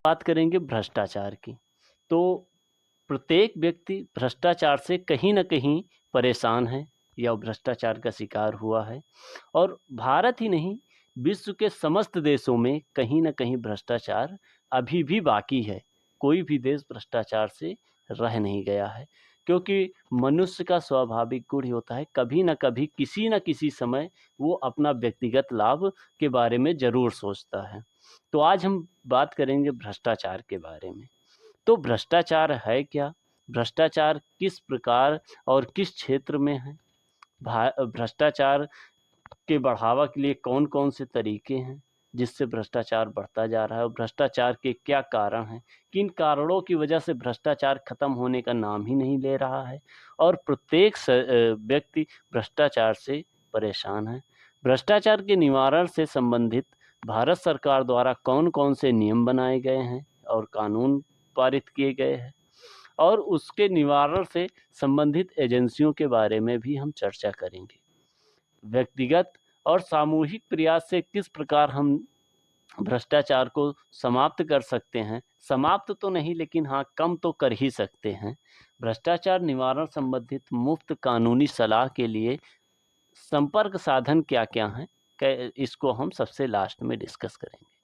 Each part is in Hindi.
बात करेंगे भ्रष्टाचार की। तो प्रत्येक व्यक्ति भ्रष्टाचार से कहीं न कहीं परेशान है या भ्रष्टाचार का शिकार हुआ है और भारत ही नहीं, विश्व के समस्त देशों में कहीं न कहीं भ्रष्टाचार अभी भी बाकी है। कोई भी देश भ्रष्टाचार से रह नहीं गया है, क्योंकि मनुष्य का स्वाभाविक गुण ही होता है, कभी न कभी, किसी न किसी समय वो अपना व्यक्तिगत लाभ के बारे में ज़रूर सोचता है। तो आज हम बात करेंगे भ्रष्टाचार के बारे में। तो भ्रष्टाचार है क्या? भ्रष्टाचार किस प्रकार और किस क्षेत्र में है? भ्रष्टाचार के बढ़ावा के लिए कौन-कौन से तरीके हैं, जिससे भ्रष्टाचार बढ़ता जा रहा है और भ्रष्टाचार के क्या कारण हैं? किन कारणों की वजह से भ्रष्टाचार खत्म होने का नाम ही नहीं ले रहा है और प्रत्येक व्यक्ति भ्रष्टाचार से परेशान है। भ्रष्टाचार के निवारण से संबंधित भारत सरकार द्वारा कौन-कौन से नियम बनाए गए हैं और कानून पारित किए गए हैं और उसके निवारण से संबंधित एजेंसियों के बारे में भी हम चर्चा करेंगे। व्यक्तिगत और सामूहिक प्रयास से किस प्रकार हम भ्रष्टाचार को समाप्त कर सकते हैं, समाप्त तो नहीं लेकिन हाँ, कम तो कर ही सकते हैं। भ्रष्टाचार निवारण संबंधित मुफ्त कानूनी सलाह के लिए संपर्क साधन क्या-क्या हैं? इसको हम सबसे लास्ट में डिस्कस करेंगे।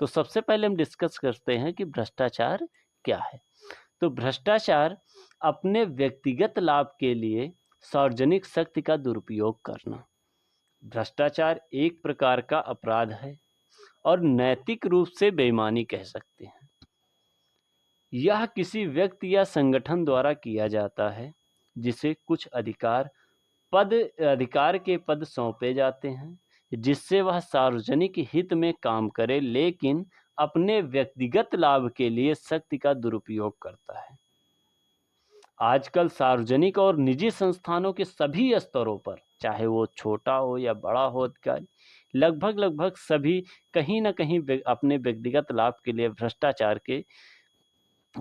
तो सबसे पहले हम डिस्कस करते हैं कि भ्रष्टाचार क्या है? तो भ्रष्टाचार अपने व्यक्तिगत लाभ के लिए सार्वजनिक शक्ति का दुरुपयोग करना। भ्रष्टाचार एक प्रकार का अपराध है और नैतिक रूप से बेईमानी कह सकते हैं। यह किसी व्यक्ति या संगठन द्वारा किया जाता है, जिसे कुछ अधिकार के पद सौंपे जाते हैं, जिससे वह सार्वजनिक हित में काम करे, लेकिन अपने व्यक्तिगत लाभ के लिए शक्ति का दुरुपयोग करता है। आजकल सार्वजनिक और निजी संस्थानों के सभी स्तरों पर, चाहे वो छोटा हो या बड़ा हो अधिकारी, लगभग सभी कहीं न कहीं अपने व्यक्तिगत लाभ के लिए भ्रष्टाचार के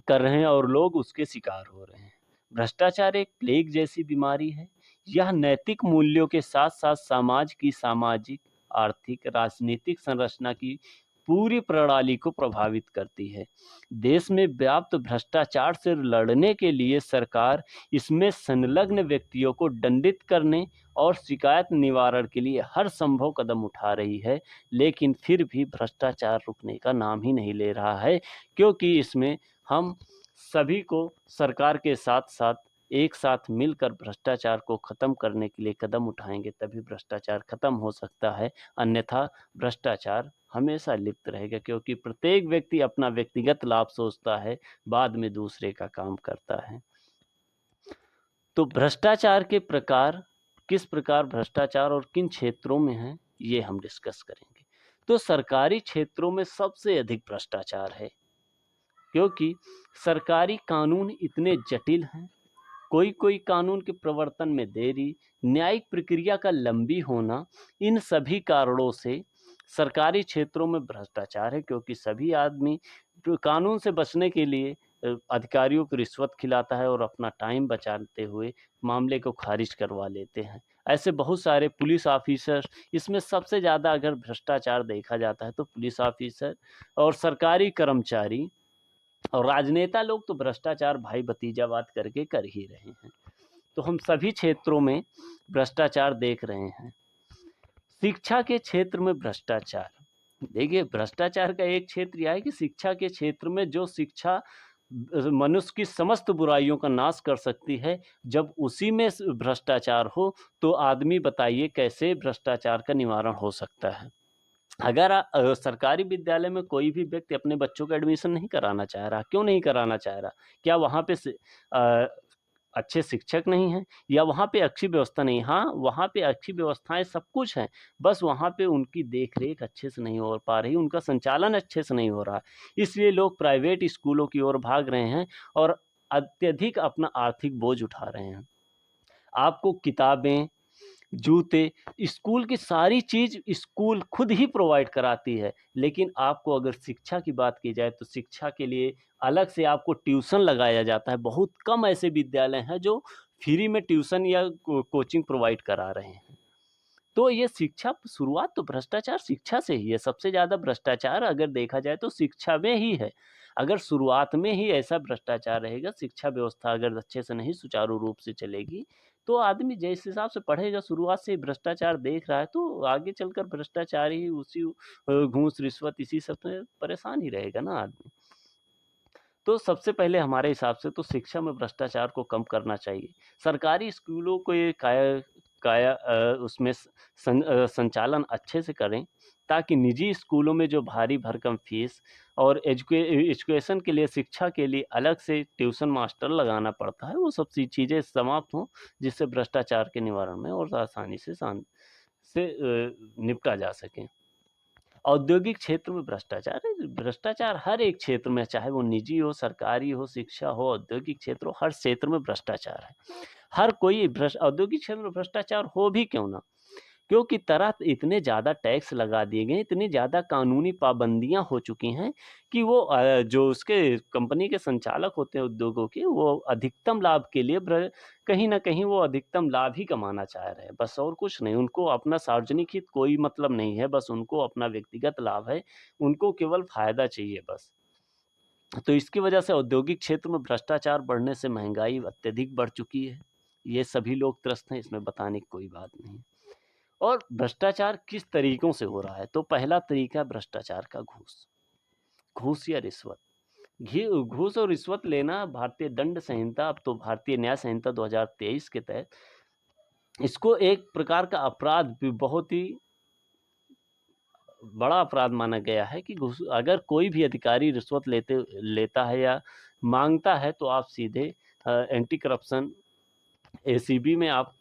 कर रहे हैं और लोग उसके शिकार हो रहे हैं। भ्रष्टाचार एक प्लेग जैसी बीमारी है। यह नैतिक मूल्यों के साथ-साथ समाज की सामाजिक, आर्थिक, राजनीतिक संरचना की पूरी प्रणाली को प्रभावित करती है। देश में व्याप्त भ्रष्टाचार से लड़ने के लिए सरकार इसमें संलग्न व्यक्तियों को दंडित करने और शिकायत निवारण के लिए हर संभव कदम उठा रही है, लेकिन फिर भी भ्रष्टाचार रुकने का नाम ही नहीं ले रहा है, क्योंकि इसमें हम सभी को सरकार के साथ-साथ एक साथ मिलकर भ्रष्टाचार को खत्म करने के लिए कदम उठाएँगे, तभी भ्रष्टाचार खत्म हो सकता है। अन्यथा भ्रष्टाचार हमेशा लिप्त रहेगा, क्योंकि प्रत्येक व्यक्ति अपना व्यक्तिगत लाभ सोचता है, बाद में दूसरे का काम करता है। तो भ्रष्टाचार के प्रकार, किस प्रकार भ्रष्टाचार और किन क्षेत्रों में है, ये हम डिस्कस करेंगे। तो सरकारी क्षेत्रों में सबसे अधिक भ्रष्टाचार है, क्योंकि सरकारी कानून इतने जटिल हैं, कोई-कोई कानून के प्रवर्तन में देरी, न्यायिक प्रक्रिया का लंबी होना, इन सभी कारणों से सरकारी क्षेत्रों में भ्रष्टाचार है, क्योंकि सभी आदमी जो कानून से बचने के लिए अधिकारियों को रिश्वत खिलाता है और अपना टाइम बचाते हुए मामले को खारिज करवा लेते हैं। ऐसे बहुत सारे पुलिस ऑफ़िसर, इसमें सबसे ज़्यादा अगर भ्रष्टाचार देखा जाता है तो पुलिस ऑफ़िसर और सरकारी कर्मचारी और राजनेता लोग तो भ्रष्टाचार भाई भतीजावाद करके कर ही रहे हैं। तो हम सभी क्षेत्रों में भ्रष्टाचार देख रहे हैं। शिक्षा के क्षेत्र में भ्रष्टाचार, देखिए भ्रष्टाचार का एक क्षेत्र यह है कि शिक्षा के क्षेत्र में जो शिक्षा मनुष्य की समस्त बुराइयों का नाश कर सकती है, जब उसी में भ्रष्टाचार हो, तो आदमी बताइए कैसे भ्रष्टाचार का निवारण हो सकता है। अगर सरकारी विद्यालय में कोई भी व्यक्ति अपने बच्चों का एडमिशन नहीं कराना चाह रहा, क्यों नहीं कराना चाह रहा? क्या वहाँ पे अच्छे शिक्षक नहीं हैं या वहाँ पे अच्छी व्यवस्था नहीं है? हाँ, वहाँ पे अच्छी व्यवस्थाएँ सब कुछ हैं, बस वहाँ पे उनकी देख-रेख अच्छे से नहीं हो पा रही, उनका संचालन अच्छे से नहीं हो रहा। इसलिए लोग प्राइवेट स्कूलों की ओर भाग रहे हैं और अत्यधिक अपना आर्थिक बोझ उठा रहे हैं। आपको किताबें, जूते, स्कूल की सारी चीज़ स्कूल खुद ही प्रोवाइड कराती है, लेकिन आपको अगर शिक्षा की बात की जाए तो शिक्षा के लिए अलग से आपको ट्यूशन लगाया जाता है। बहुत कम ऐसे विद्यालय हैं जो फ्री में ट्यूशन या कोचिंग प्रोवाइड करा रहे हैं। तो ये शिक्षा शुरुआत तो भ्रष्टाचार शिक्षा से ही है, सबसे ज़्यादा भ्रष्टाचार अगर देखा जाए तो शिक्षा में ही है। अगर शुरुआत में ही ऐसा भ्रष्टाचार रहेगा, शिक्षा व्यवस्था अगर अच्छे से नहीं सुचारू रूप से चलेगी, तो आदमी जिस हिसाब से पढ़ेगा शुरुआत से ही भ्रष्टाचार देख रहा है, तो आगे चलकर भ्रष्टाचार ही उसी घूस, रिश्वत इसी सब में परेशान ही रहेगा ना आदमी। तो सबसे पहले हमारे हिसाब से तो शिक्षा में भ्रष्टाचार को कम करना चाहिए। सरकारी स्कूलों को ये काया काया उसमें संचालन अच्छे से करें, ताकि निजी स्कूलों में जो भारी भरकम फीस और एजुकेशन के लिए, शिक्षा के लिए अलग से ट्यूशन मास्टर लगाना पड़ता है, वो सब सी चीज़ें समाप्त हों, जिससे भ्रष्टाचार के निवारण में और आसानी से निपटा जा सके। औद्योगिक क्षेत्र में भ्रष्टाचार है, भ्रष्टाचार हर एक क्षेत्र में, चाहे वो निजी हो, सरकारी हो, शिक्षा हो, औद्योगिक क्षेत्र हो, हर क्षेत्र में भ्रष्टाचार है। हर कोई औद्योगिक क्षेत्र में भ्रष्टाचार हो भी क्यों ना, क्योंकि तरह इतने ज़्यादा टैक्स लगा दिए गए, इतनी ज़्यादा कानूनी पाबंदियाँ हो चुकी हैं कि वो जो उसके कंपनी के संचालक होते हैं उद्योगों के, वो अधिकतम लाभ के लिए कहीं न कहीं वो अधिकतम लाभ ही कमाना चाह रहे हैं, बस और कुछ नहीं। उनको अपना सार्वजनिक हित कोई मतलब नहीं है, बस उनको अपना व्यक्तिगत लाभ है, उनको केवल फ़ायदा चाहिए बस। तो इसकी वजह से औद्योगिक क्षेत्र में भ्रष्टाचार बढ़ने से महँगाई अत्यधिक बढ़ चुकी है। ये सभी लोग त्रस्त हैं, इसमें बताने की कोई बात नहीं। और भ्रष्टाचार किस तरीकों से हो रहा है, तो पहला तरीका भ्रष्टाचार का घूस। घूस या रिश्वत। घूस और रिश्वत लेना भारतीय दंड संहिता, अब तो भारतीय न्याय संहिता 2023 के तहत इसको एक प्रकार का अपराध भी, बहुत ही बड़ा अपराध माना गया है कि घूस, अगर कोई भी अधिकारी रिश्वत लेता है या मांगता है, तो आप सीधे एंटी करप्शन एसीबी में आप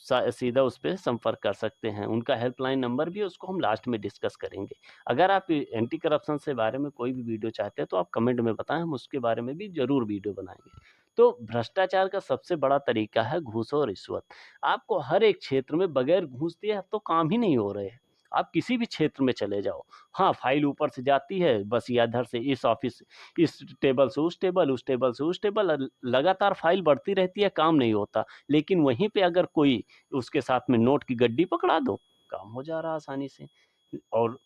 सीधा उस पे संपर्क कर सकते हैं। उनका हेल्पलाइन नंबर भी है, उसको हम लास्ट में डिस्कस करेंगे। अगर आप एंटी करप्शन से बारे में कोई भी वीडियो चाहते हैं, तो आप कमेंट में बताएं, हम उसके बारे में भी ज़रूर वीडियो बनाएंगे। तो भ्रष्टाचार का सबसे बड़ा तरीका है घूस और रिश्वत। आपको हर एक क्षेत्र में बगैर घूस दिए अब तो काम ही नहीं हो रहे हैं। आप किसी भी क्षेत्र में चले जाओ, हाँ, फाइल ऊपर से जाती है बस, या इधर से इस ऑफिस, इस टेबल से उस टेबल, उस टेबल से उस टेबल, लगातार फाइल बढ़ती रहती है, काम नहीं होता। लेकिन वहीं पे अगर कोई उसके साथ में नोट की गड्डी पकड़ा दो, काम हो जा रहा आसानी से। और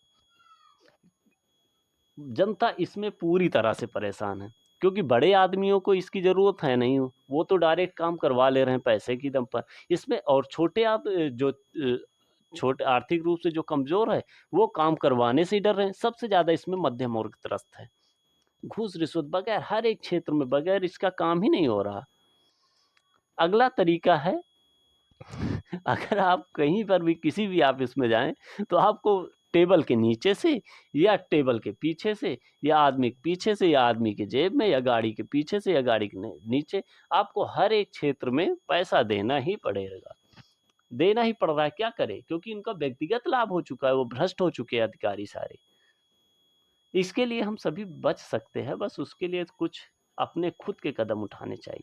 जनता इसमें पूरी तरह से परेशान है, क्योंकि बड़े आदमियों को इसकी ज़रूरत है नहीं, वो तो डायरेक्ट काम करवा ले रहे हैं पैसे की दम पर। इसमें और छोटे आर्थिक रूप से जो कमज़ोर है, वो काम करवाने से ही डर रहे हैं। सबसे ज़्यादा इसमें मध्यम वर्ग त्रस्त है। घूस रिश्वत बगैर हर एक क्षेत्र में, बगैर इसका काम ही नहीं हो रहा। अगला तरीका है, अगर आप कहीं पर भी किसी भी ऑफिस में जाएँ, तो आपको टेबल के नीचे से या टेबल के पीछे से या आदमी के पीछे से या आदमी की जेब में या गाड़ी के पीछे से या गाड़ी के नीचे, आपको हर एक क्षेत्र में पैसा देना ही पड़ेगा। देना ही पड़ रहा है, क्या करें? क्योंकि इनका व्यक्तिगत लाभ हो चुका है, वो भ्रष्ट हो चुके हैं अधिकारी सारे। इसके लिए हम सभी बच सकते हैं, बस उसके लिए कुछ अपने खुद के कदम उठाने चाहिए।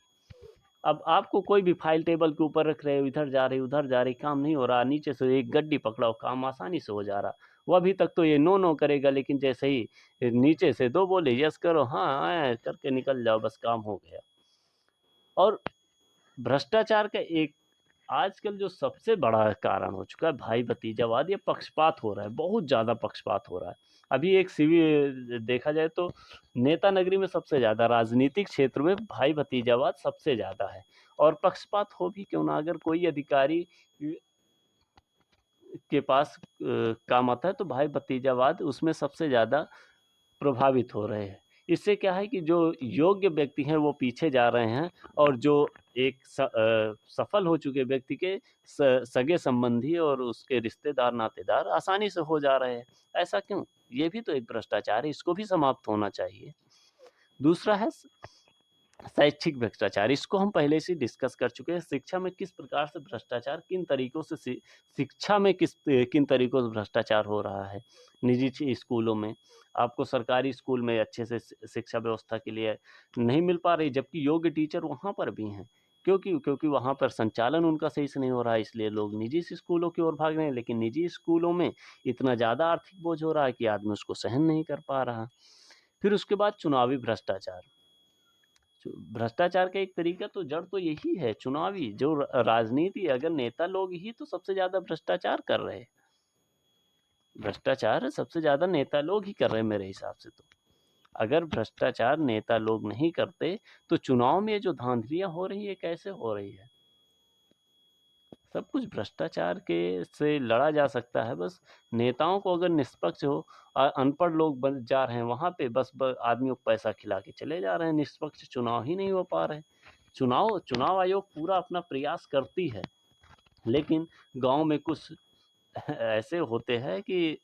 अब आपको कोई भी फाइल टेबल के ऊपर रख रहे हो, इधर जा रही उधर जा रही, काम नहीं हो रहा, नीचे से एक गड्डी पकड़ाओ, काम आसानी से हो जा रहा। वो अभी तक तो ये नो नो करेगा, लेकिन जैसे ही नीचे से दो बोले यस करो, हाँ करके निकल जाओ, बस काम हो गया। और भ्रष्टाचार का एक आजकल जो सबसे बड़ा कारण हो चुका है, भाई भतीजावाद, ये पक्षपात हो रहा है, बहुत ज़्यादा पक्षपात हो रहा है। अभी एक सिविल देखा जाए तो नेता नगरी में सबसे ज़्यादा, राजनीतिक क्षेत्र में भाई भतीजावाद सबसे ज़्यादा है। और पक्षपात हो भी क्यों ना, अगर कोई अधिकारी के पास काम आता है, तो भाई भतीजावाद उसमें सबसे ज़्यादा प्रभावित हो रहे हैं। इससे क्या है कि जो योग्य व्यक्ति हैं वो पीछे जा रहे हैं, और जो एक सफल हो चुके व्यक्ति के सगे संबंधी और उसके रिश्तेदार नातेदार आसानी से हो जा रहे हैं। ऐसा क्यों? ये भी तो एक भ्रष्टाचार है, इसको भी समाप्त होना चाहिए। दूसरा है शैक्षिक भ्रष्टाचार, इसको हम पहले से डिस्कस कर चुके हैं। शिक्षा में किस प्रकार से भ्रष्टाचार, किन तरीकों से शिक्षा में किन तरीकों से भ्रष्टाचार हो रहा है। निजी स्कूलों में आपको सरकारी स्कूल में अच्छे से शिक्षा व्यवस्था के लिए नहीं मिल पा रही, जबकि योग्य टीचर वहाँ पर भी हैं। क्योंकि वहाँ पर संचालन उनका सही से नहीं हो रहा है, इसलिए लोग निजी स्कूलों की ओर भाग रहे हैं। लेकिन निजी स्कूलों में इतना ज़्यादा आर्थिक बोझ हो रहा है कि आदमी उसको सहन नहीं कर पा रहा। फिर उसके बाद चुनावी भ्रष्टाचार। भ्रष्टाचार का एक तरीका तो जड़ तो यही है, चुनावी जो राजनीति, अगर नेता लोग ही तो सबसे ज़्यादा भ्रष्टाचार कर रहे हैं। भ्रष्टाचार सबसे ज़्यादा नेता लोग ही कर रहे हैं मेरे हिसाब से तो। अगर भ्रष्टाचार नेता लोग नहीं करते, तो चुनाव में जो धांधलियाँ हो रही है, कैसे हो रही है? सब कुछ भ्रष्टाचार के से लड़ा जा सकता है। बस नेताओं को अगर निष्पक्ष हो, अनपढ़ लोग बन जा रहे हैं वहाँ पे, बस आदमियों को पैसा खिला के चले जा रहे हैं, निष्पक्ष चुनाव ही नहीं हो पा रहे। चुनाव आयोग पूरा अपना प्रयास करती है, लेकिन गांव में कुछ ऐसे होते हैं कि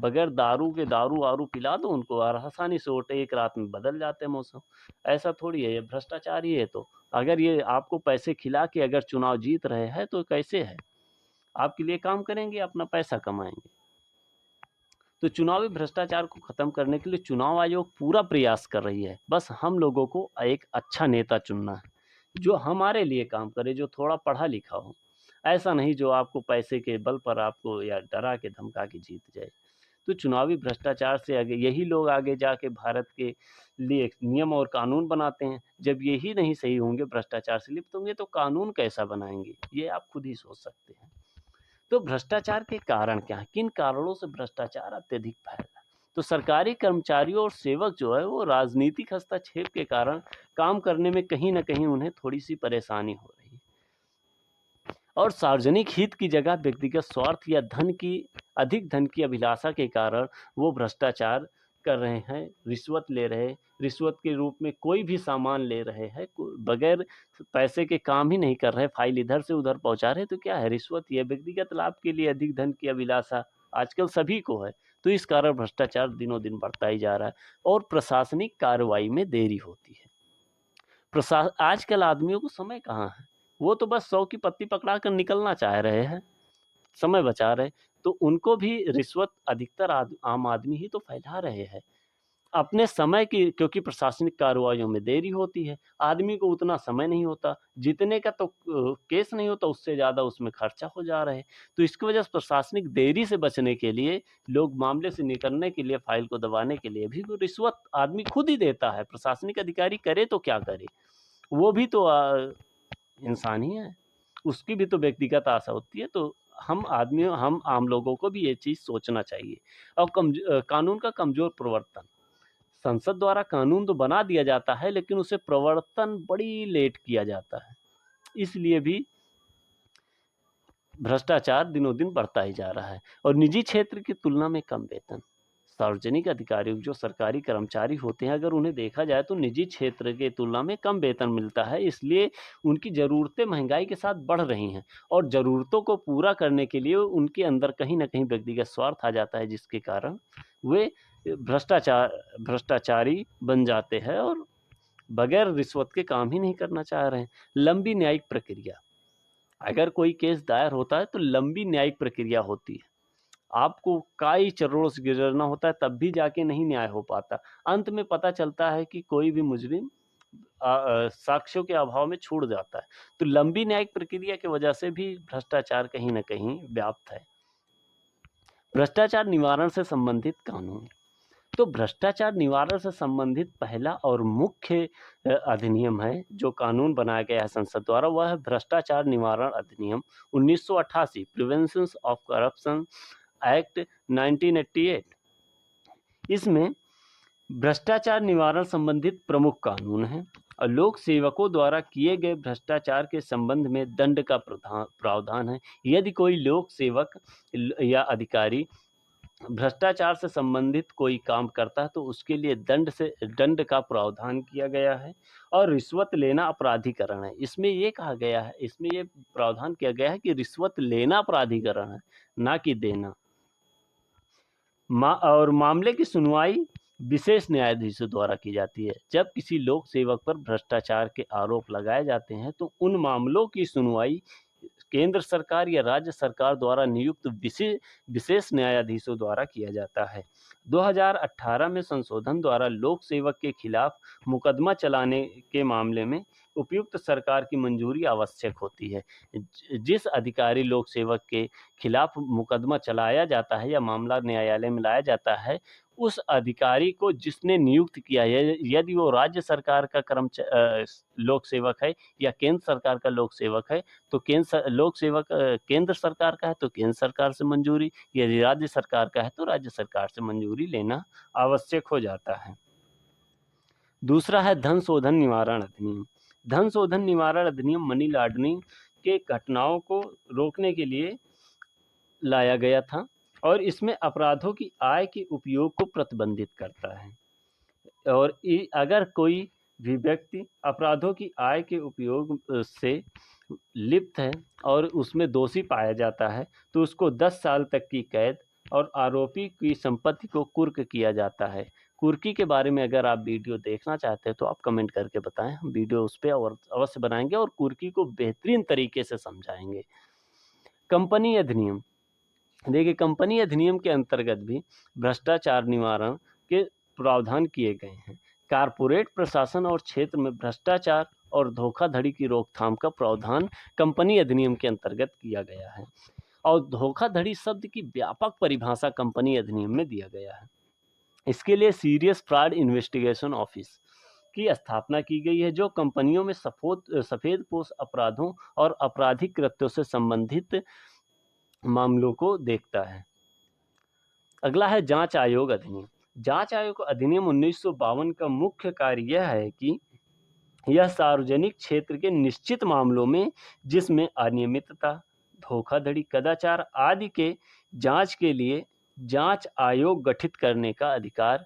बगैर दारू के दारू वारू पिला दो उनको और आसानी से वोट एक रात में बदल जाते हैं मौसम। ऐसा थोड़ी है, ये भ्रष्टाचार ही है। तो अगर ये आपको पैसे खिला के अगर चुनाव जीत रहे हैं तो कैसे है? आपके लिए काम करेंगे, अपना पैसा कमाएंगे। तो चुनावी भ्रष्टाचार को खत्म करने के लिए चुनाव आयोग पूरा प्रयास कर रही है। बस हम लोगों को एक अच्छा नेता चुनना है, जो हमारे लिए काम करे, जो थोड़ा पढ़ा लिखा हो। ऐसा नहीं जो आपको पैसे के बल पर आपको या डरा के धमका के जीत जाए। तो चुनावी भ्रष्टाचार से आगे यही लोग आगे जाके भारत के लिए नियम और कानून बनाते हैं। जब यही नहीं सही होंगे, भ्रष्टाचार से लिप्त होंगे, तो कानून कैसा बनाएंगे? ये आप खुद ही सोच सकते हैं। तो भ्रष्टाचार के कारण क्या है? किन कारणों से भ्रष्टाचार अत्यधिक फैला? तो सरकारी कर्मचारियों और सेवक जो है वो राजनीतिक हस्तक्षेप के कारण काम करने में कहीं ना कहीं उन्हें थोड़ी सी परेशानी हो रही है, और सार्वजनिक हित की जगह व्यक्तिगत स्वार्थ या अधिक धन की अभिलाषा के कारण वो भ्रष्टाचार कर रहे हैं, रिश्वत ले रहे, रिश्वत के रूप में कोई भी सामान ले रहे हैं, बगैर पैसे के काम ही नहीं कर रहे, फाइल इधर से उधर पहुंचा रहे। तो क्या है? रिश्वत ही है। व्यक्तिगत लाभ के लिए अधिक धन की अभिलाषा आजकल सभी को है। तो इस कारण भ्रष्टाचार दिनों दिन बढ़ता ही जा रहा है, और प्रशासनिक कार्रवाई में देरी होती है। आजकल आदमियों को समय कहाँ है? वो तो बस 100 की पत्ती पकड़ा कर निकलना चाह रहे हैं, समय बचा रहे। तो उनको भी रिश्वत अधिकतर आम आदमी ही तो फैला रहे हैं अपने समय की, क्योंकि प्रशासनिक कार्रवाइयों में देरी होती है। आदमी को उतना समय नहीं होता, जितने का तो केस नहीं होता, उससे ज़्यादा उसमें खर्चा हो जा रहा है। तो इसकी वजह से प्रशासनिक देरी से बचने के लिए, लोग मामले से निकलने के लिए, फाइल को दबाने के लिए भी वो रिश्वत आदमी खुद ही देता है। प्रशासनिक अधिकारी करे तो क्या करे? वो भी तो इंसान ही है, उसकी भी तो व्यक्तिगत आशा होती है। तो हम आम लोगों को भी ये चीज़ सोचना चाहिए। और कानून का कमज़ोर प्रवर्तन। संसद द्वारा कानून तो बना दिया जाता है, लेकिन उसे प्रवर्तन बड़ी लेट किया जाता है। इसलिए भी भ्रष्टाचार दिनों दिन बढ़ता ही जा रहा है। और निजी क्षेत्र की तुलना में कम वेतन। सार्वजनिक अधिकारी जो सरकारी कर्मचारी होते हैं, अगर उन्हें देखा जाए तो निजी क्षेत्र के तुलना में कम वेतन मिलता है। इसलिए उनकी ज़रूरतें महंगाई के साथ बढ़ रही हैं, और ज़रूरतों को पूरा करने के लिए उनके अंदर कहीं न कहीं व्यक्तिगत स्वार्थ आ जाता है, जिसके कारण वे भ्रष्टाचारी बन जाते हैं, और बगैर रिश्वत के काम ही नहीं करना चाह रहे हैं। लंबी न्यायिक प्रक्रिया। अगर कोई केस दायर होता है तो लंबी न्यायिक प्रक्रिया होती है। आपको कई चरणों से गुजरना होता है, तब भी जाके नहीं न्याय हो पाता। अंत में पता चलता है कि कोई भी मुजरिम साक्ष्यों के अभाव में छूट जाता है। तो लंबी न्यायिक प्रक्रिया की वजह से भी भ्रष्टाचार कहीं न कहीं व्याप्त है। भ्रष्टाचार निवारण से संबंधित कानून। तो भ्रष्टाचार निवारण से संबंधित पहला और मुख्य अधिनियम है जो कानून बनाया गया है संसद द्वारा, वह है भ्रष्टाचार निवारण अधिनियम 1988, प्रिवेंशन ऑफ करप्शन एक्ट 1988। इसमें भ्रष्टाचार निवारण संबंधित प्रमुख कानून हैं, और लोक सेवकों द्वारा किए गए भ्रष्टाचार के संबंध में दंड का प्रावधान है। यदि कोई लोक सेवक या अधिकारी भ्रष्टाचार से संबंधित कोई काम करता है तो उसके लिए दंड का प्रावधान किया गया है। और रिश्वत लेना अपराधीकरण है। इसमें ये कहा गया है, इसमें ये प्रावधान किया गया है कि रिश्वत लेना अपराधीकरण है, ना कि देना। और मामले की सुनवाई विशेष न्यायाधीशों द्वारा की जाती है। जब किसी लोक सेवक पर भ्रष्टाचार के आरोप लगाए जाते हैं तो उन मामलों की सुनवाई केंद्र सरकार या राज्य सरकार द्वारा नियुक्त विशेष न्यायाधीशों द्वारा किया जाता है। 2018 में संशोधन द्वारा लोक सेवक के खिलाफ मुकदमा चलाने के मामले में उपयुक्त सरकार की मंजूरी आवश्यक होती है। जिस अधिकारी लोक सेवक के खिलाफ मुकदमा चलाया जाता है या मामला न्यायालय में लाया जाता है, उस अधिकारी को जिसने नियुक्त किया है, यदि वो राज्य सरकार का लोक सेवक है या केंद्र सरकार का लोक सेवक है, तो लोक सेवक केंद्र सरकार का है तो केंद्र सरकार से मंजूरी, यदि राज्य सरकार का है तो राज्य सरकार से मंजूरी लेना आवश्यक हो जाता है। दूसरा है धन शोधन निवारण अधिनियम। धन शोधन निवारण अधिनियम मनी लॉन्ड्रिंग के घटनाओं को रोकने के लिए लाया गया था और इसमें अपराधों की आय के उपयोग को प्रतिबंधित करता है। और अगर कोई भी व्यक्ति अपराधों की आय के उपयोग से लिप्त है और उसमें दोषी पाया जाता है तो उसको 10 साल तक की कैद और आरोपी की संपत्ति को कुर्क किया जाता है। कुर्की के बारे में अगर आप वीडियो देखना चाहते हैं तो आप कमेंट करके बताएं, हम वीडियो उस पर और अवश्य बनाएंगे और कुर्की को बेहतरीन तरीके से समझाएंगे। कंपनी अधिनियम, देखिए कंपनी अधिनियम के अंतर्गत भी भ्रष्टाचार निवारण के प्रावधान किए गए हैं। कारपोरेट प्रशासन और क्षेत्र में भ्रष्टाचार और धोखाधड़ी की रोकथाम का प्रावधान कंपनी अधिनियम के अंतर्गत किया गया है और धोखाधड़ी शब्द की व्यापक परिभाषा कंपनी अधिनियम में दिया गया है। इसके लिए सीरियस फ्रॉड इन्वेस्टिगेशन ऑफिस की स्थापना की गई है जो कंपनियों में सफेदपोश अपराधों और आपराधिक कृत्यों से संबंधित मामलों को देखता है। अगला है जांच आयोग अधिनियम। जांच आयोग अधिनियम 1952 का मुख्य कार्य यह है कि यह सार्वजनिक क्षेत्र के निश्चित मामलों में जिसमें अनियमितता, धोखाधड़ी, कदाचार आदि के जांच के लिए जांच आयोग गठित करने का अधिकार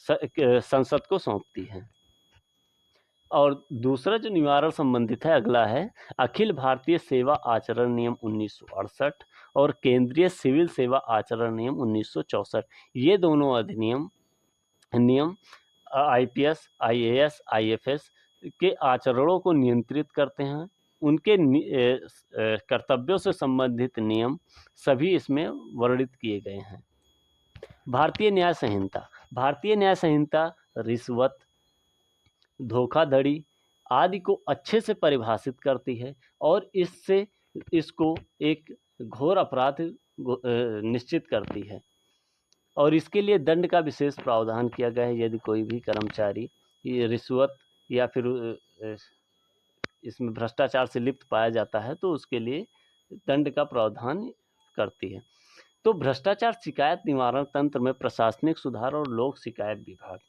संसद को सौंपती है। और दूसरा जो निवारण संबंधित है अगला है अखिल भारतीय सेवा आचरण नियम 1968 और केंद्रीय सिविल सेवा आचरण नियम 1964। ये दोनों नियम IPS, IAS, IFS के आचरणों को नियंत्रित करते हैं। उनके कर्तव्यों से संबंधित नियम सभी इसमें वर्णित किए गए हैं। भारतीय न्याय संहिता। भारतीय न्याय संहिता रिश्वत, धोखाधड़ी आदि को अच्छे से परिभाषित करती है और इसको एक घोर अपराध निश्चित करती है और इसके लिए दंड का विशेष प्रावधान किया गया है। यदि कोई भी कर्मचारी ये रिश्वत या फिर इसमें भ्रष्टाचार से लिप्त पाया जाता है तो उसके लिए दंड का प्रावधान करती है। तो भ्रष्टाचार शिकायत निवारण तंत्र में प्रशासनिक सुधार और लोक शिकायत विभाग,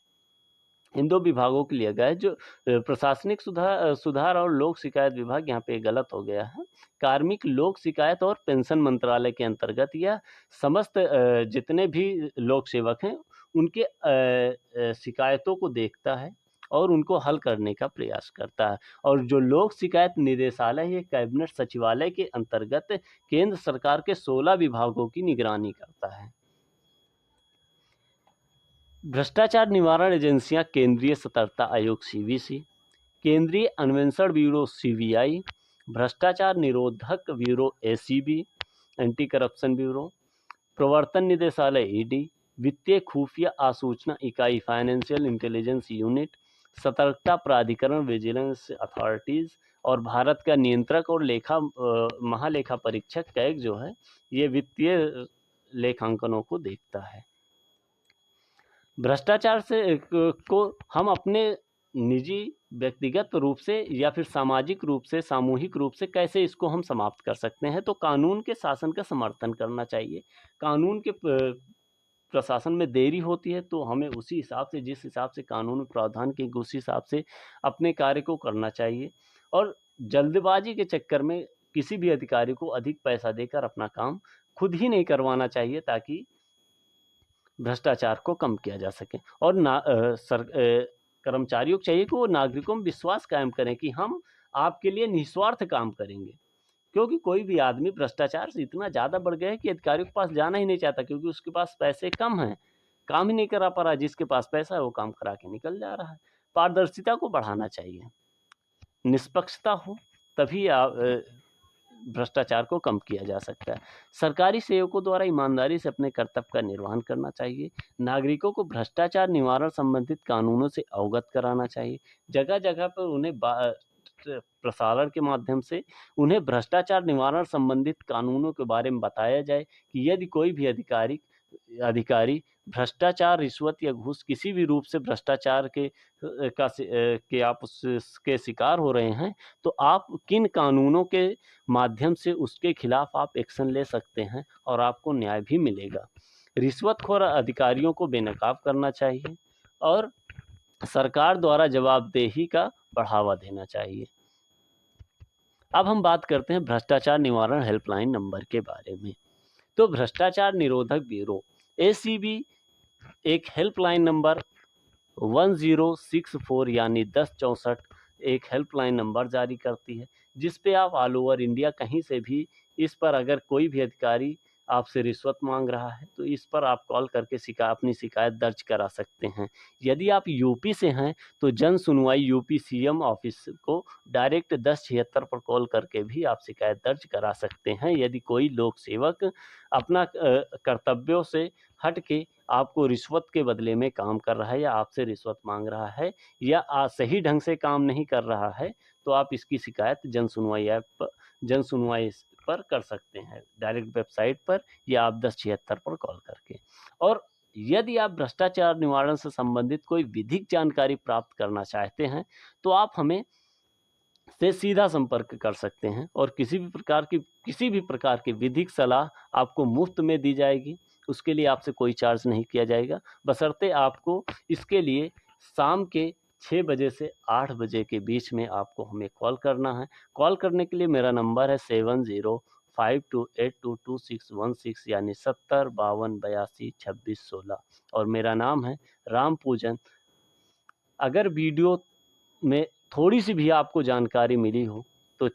इन दो विभागों के लिए गए। जो प्रशासनिक सुधार और लोक शिकायत विभाग, यहाँ पे गलत हो गया है, कार्मिक लोक शिकायत और पेंशन मंत्रालय के अंतर्गत यह समस्त जितने भी लोक सेवक हैं उनके शिकायतों को देखता है और उनको हल करने का प्रयास करता है। और जो लोक शिकायत निदेशालय है कैबिनेट सचिवालय के अंतर्गत केंद्र सरकार के 16 विभागों की निगरानी करता है। भ्रष्टाचार निवारण एजेंसियां केंद्रीय सतर्कता आयोग CVC, केंद्रीय अन्वेषण ब्यूरो CBI, भ्रष्टाचार निरोधक bureau ACB, anti corruption bureau, प्रवर्तन निदेशालय ED, वित्तीय खुफिया आसूचना इकाई फाइनेंशियल इंटेलिजेंस यूनिट, सतर्कता प्राधिकरण विजिलेंस अथॉरिटीज और भारत का नियंत्रक और महालेखा परीक्षक कैग जो है ये वित्तीय लेखांकनों को देखता है। भ्रष्टाचार से को हम अपने निजी व्यक्तिगत रूप से या फिर सामाजिक रूप से सामूहिक रूप से कैसे इसको हम समाप्त कर सकते हैं, तो कानून के शासन का समर्थन करना चाहिए। कानून के प्रशासन में देरी होती है तो हमें उसी हिसाब से, जिस हिसाब से कानून में प्रावधान के उसी हिसाब से अपने कार्य को करना चाहिए और जल्दबाजी के चक्कर में किसी भी अधिकारी को अधिक पैसा देकर अपना काम खुद ही नहीं करवाना चाहिए ताकि भ्रष्टाचार को कम किया जा सके। और कर्मचारियों को चाहिए कि वो नागरिकों में विश्वास कायम करें कि हम आपके लिए निस्वार्थ काम करेंगे, क्योंकि कोई भी आदमी भ्रष्टाचार से इतना ज़्यादा बढ़ गया है कि अधिकारियों के पास जाना ही नहीं चाहता, क्योंकि उसके पास पैसे कम हैं, काम ही नहीं करा पा रहा। जिसके पास पैसा है वो काम करा के निकल जा रहा है। पारदर्शिता को बढ़ाना चाहिए, निष्पक्षता हो तभी भ्रष्टाचार को कम किया जा सकता है। सरकारी सेवकों द्वारा ईमानदारी से अपने कर्तव्य का निर्वहन करना चाहिए। नागरिकों को भ्रष्टाचार निवारण संबंधित कानूनों से अवगत कराना चाहिए। जगह जगह पर उन्हें प्रसारण के माध्यम से उन्हें भ्रष्टाचार निवारण संबंधित कानूनों के बारे में बताया जाए कि यदि कोई भी अधिकारी भ्रष्टाचार, रिश्वत या घूस किसी भी रूप से भ्रष्टाचार के आप उसके शिकार हो रहे हैं, तो आप किन कानूनों के माध्यम से उसके खिलाफ आप एक्शन ले सकते हैं और आपको न्याय भी मिलेगा। रिश्वतखोर अधिकारियों को बेनकाब करना चाहिए और सरकार द्वारा जवाबदेही का बढ़ावा देना चाहिए। अब हम बात करते हैं भ्रष्टाचार निवारण हेल्पलाइन नंबर के बारे में। तो भ्रष्टाचार निरोधक ब्यूरो ACB एक हेल्पलाइन नंबर 1064 यानी 1064 एक हेल्पलाइन नंबर जारी करती है, जिस पे आप ऑल ओवर इंडिया कहीं से भी इस पर अगर कोई भी अधिकारी आपसे रिश्वत मांग रहा है तो इस पर आप कॉल करके अपनी शिकायत दर्ज करा सकते हैं। यदि आप यूपी से हैं तो जन सुनवाई यूपी CM ऑफिस को डायरेक्ट 1076 पर कॉल करके भी आप शिकायत दर्ज करा सकते हैं। यदि कोई लोक सेवक अपना कर्तव्यों से हट के आपको रिश्वत के बदले में काम कर रहा है या आपसे रिश्वत मांग रहा है या सही ढंग से काम नहीं कर रहा है, तो आप इसकी शिकायत जन सुनवाई पर कर सकते हैं, डायरेक्ट वेबसाइट पर या आप 1076 पर कॉल करके। और यदि आप भ्रष्टाचार निवारण से संबंधित कोई विधिक जानकारी प्राप्त करना चाहते हैं तो आप हमें से सीधा संपर्क कर सकते हैं और किसी भी प्रकार की विधिक सलाह आपको मुफ्त में दी जाएगी। उसके लिए आपसे कोई चार्ज नहीं किया जाएगा, बशर्ते आपको इसके लिए शाम के 6 बजे से 8 बजे के बीच में आपको हमें कॉल करना है। कॉल करने के लिए मेरा नंबर है 7052822616 यानी 7052822616 और मेरा नाम है राम पूजन। अगर वीडियो में थोड़ी सी भी आपको जानकारी मिली हो तो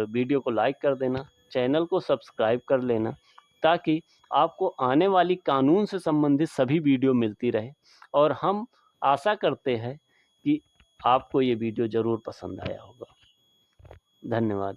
वीडियो को लाइक कर देना, चैनल को सब्सक्राइब कर लेना, ताकि आपको आने वाली कानून से संबंधित सभी वीडियो मिलती रहे। और हम आशा करते हैं कि आपको ये वीडियो ज़रूर पसंद आया होगा। धन्यवाद।